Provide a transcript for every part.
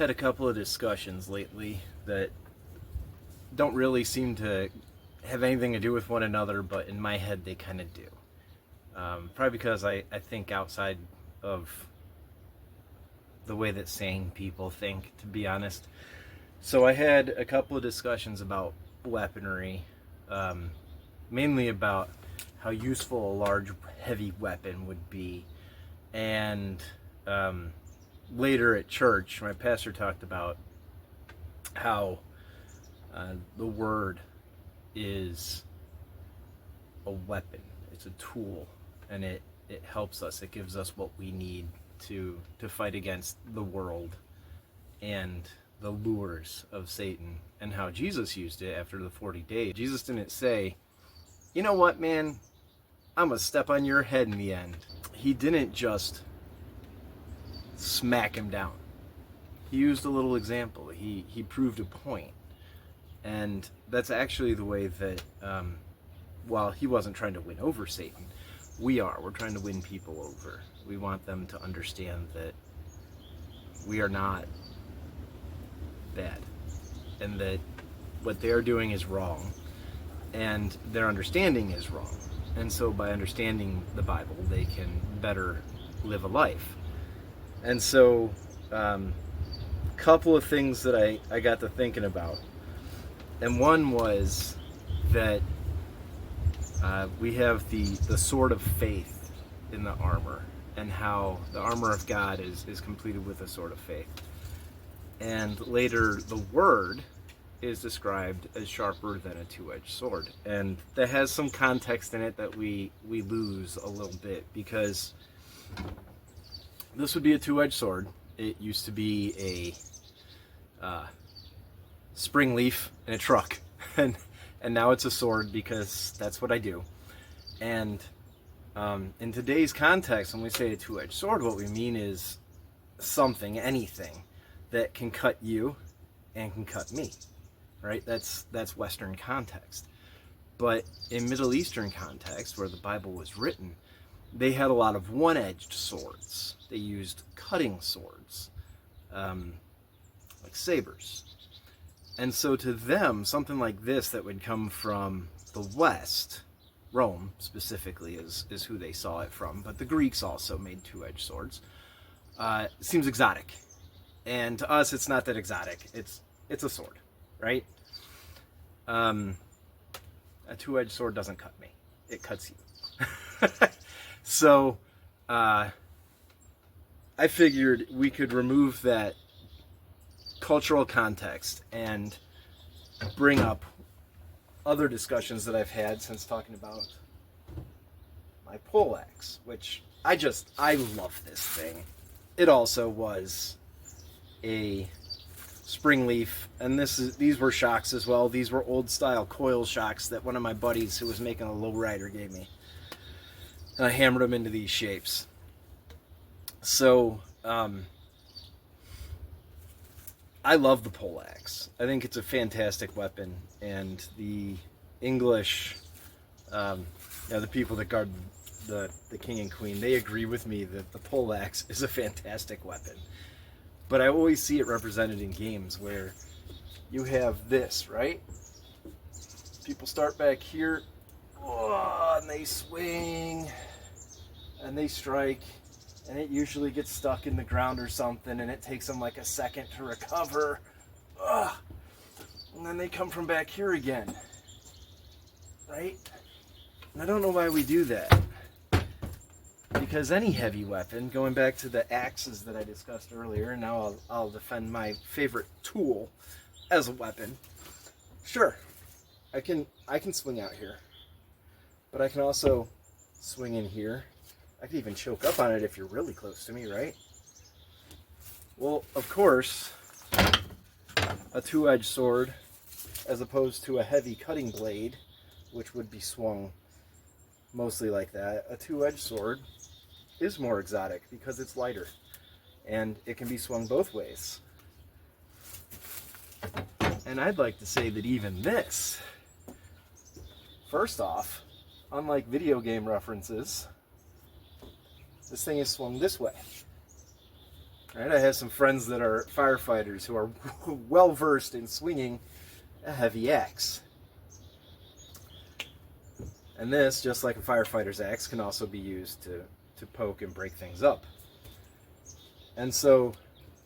had a couple of discussions lately that don't really seem to have anything to do with one another, but in my head they kind of do. Probably because I think outside of the way that sane people think, to be honest. So I had a couple of discussions about weaponry, mainly about how useful a large, heavy weapon would be. And later at church, my pastor talked about how the word is a weapon. It's a tool, and it helps us. It gives us what we need to fight against the world and the lures of Satan, and how Jesus used it after the 40 days. Jesus didn't say, you know what, man, I'm gonna step on your head in the end. He didn't just smack him down. He used a little example. He proved a point. And that's actually the way that, while he wasn't trying to win over Satan, we're trying to win people over. We want them to understand that we are not bad, and that what they are doing is wrong, and their understanding is wrong. And so by understanding the Bible, they can better live a life. And so a couple of things that I got to thinking about. And one was that we have the sword of faith in the armor, and how the armor of God is completed with the sword of faith. And later, the word is described as sharper than a two-edged sword. And that has some context in it that we lose a little bit, because this would be a two-edged sword. It used to be a spring leaf in a truck, and now it's a sword because that's what I do. And in today's context, when we say a two-edged sword, what we mean is anything that can cut you and can cut me, right? That's Western context. But in Middle Eastern context, where the Bible was written, they had a lot of one-edged swords. They used cutting swords, like sabers. And so to them, something like this that would come from the West, Rome specifically is who they saw it from, but the Greeks also made two-edged swords, seems exotic. And to us, it's not that exotic. It's a sword, right? A two-edged sword doesn't cut me. It cuts you. So I figured we could remove that cultural context and bring up other discussions that I've had since talking about my pole axe, which I love this thing. It also was a spring leaf, and these were shocks as well. These were old style coil shocks that one of my buddies who was making a lowrider gave me, and I hammered them into these shapes. So I love the pole axe. I think it's a fantastic weapon, and the English, the people that guard the king and queen, they agree with me that the pole axe is a fantastic weapon. But I always see it represented in games where you have this, right? People start back here, and they swing, and they strike, and it usually gets stuck in the ground or something, and it takes them like a second to recover. And then they come from back here again, right? And I don't know why we do that. Because any heavy weapon, going back to the axes that I discussed earlier, and now I'll defend my favorite tool as a weapon. Sure, I can swing out here, but I can also swing in here. I could even choke up on it if you're really close to me, right? Well, of course, a two-edged sword, as opposed to a heavy cutting blade, which would be swung mostly like that, a two-edged sword is more exotic because it's lighter, and it can be swung both ways. And I'd like to say that even this, first off, unlike video game references, this thing is swung this way. Right? I have some friends that are firefighters who are well versed in swinging a heavy axe. And this, just like a firefighter's axe, can also be used to poke and break things up. And so,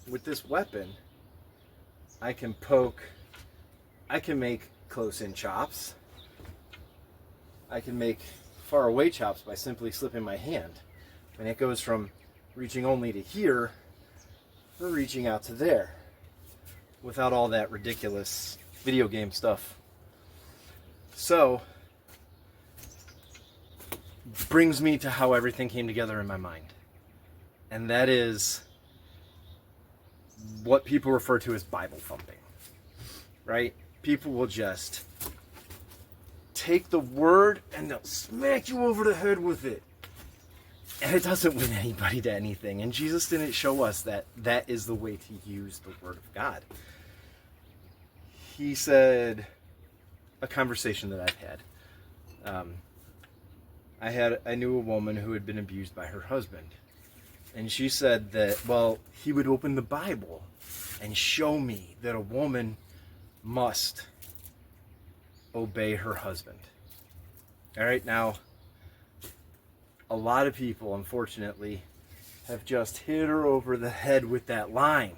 with this weapon, I can poke, I can make close-in chops, I can make far-away chops by simply slipping my hand. And it goes from reaching only to here to reaching out to there, without all that ridiculous video game stuff. So, brings me to how everything came together in my mind. And that is what people refer to as Bible thumping. Right? People will just take the word and they'll smack you over the head with it. And it doesn't win anybody to anything. And Jesus didn't show us that that is the way to use the word of God. He said, a conversation that I've had. I knew a woman who had been abused by her husband. And she said that, well, he would open the Bible and show me that a woman must obey her husband. All right, now, a lot of people, unfortunately, have just hit her over the head with that line.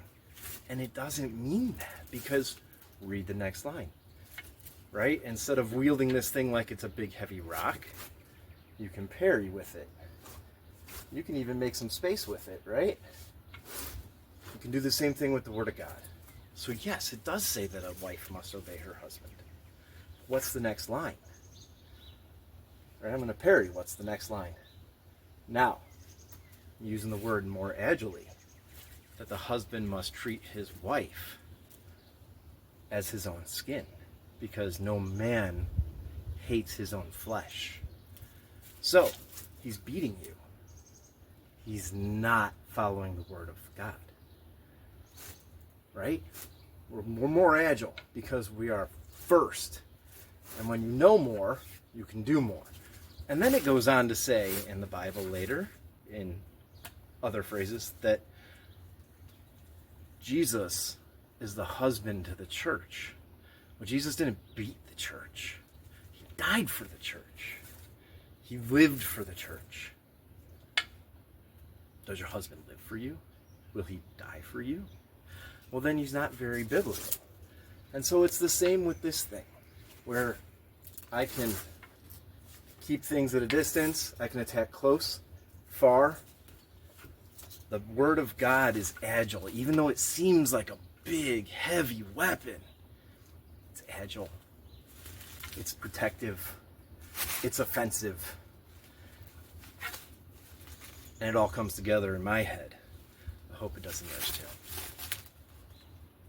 And it doesn't mean that, because read the next line. Right? Instead of wielding this thing like it's a big heavy rock, you can parry with it. You can even make some space with it, right? You can do the same thing with the Word of God. So yes, it does say that a wife must obey her husband. What's the next line? Right, I'm going to parry. What's the next line? Now, using the word more agilely, that the husband must treat his wife as his own skin, because no man hates his own flesh. So, he's beating you. He's not following the word of God. Right? We're more agile because we are first. And when you know more, you can do more. And then it goes on to say in the Bible later, in other phrases, that Jesus is the husband to the church. Well, Jesus didn't beat the church. He died for the church. He lived for the church. Does your husband live for you? Will he die for you? Well, then he's not very biblical. And so it's the same with this thing, where I can keep things at a distance, I can attack close, far. The Word of God is agile, even though it seems like a big, heavy weapon. It's agile. It's protective. It's offensive. And it all comes together in my head. I hope it does in yours too.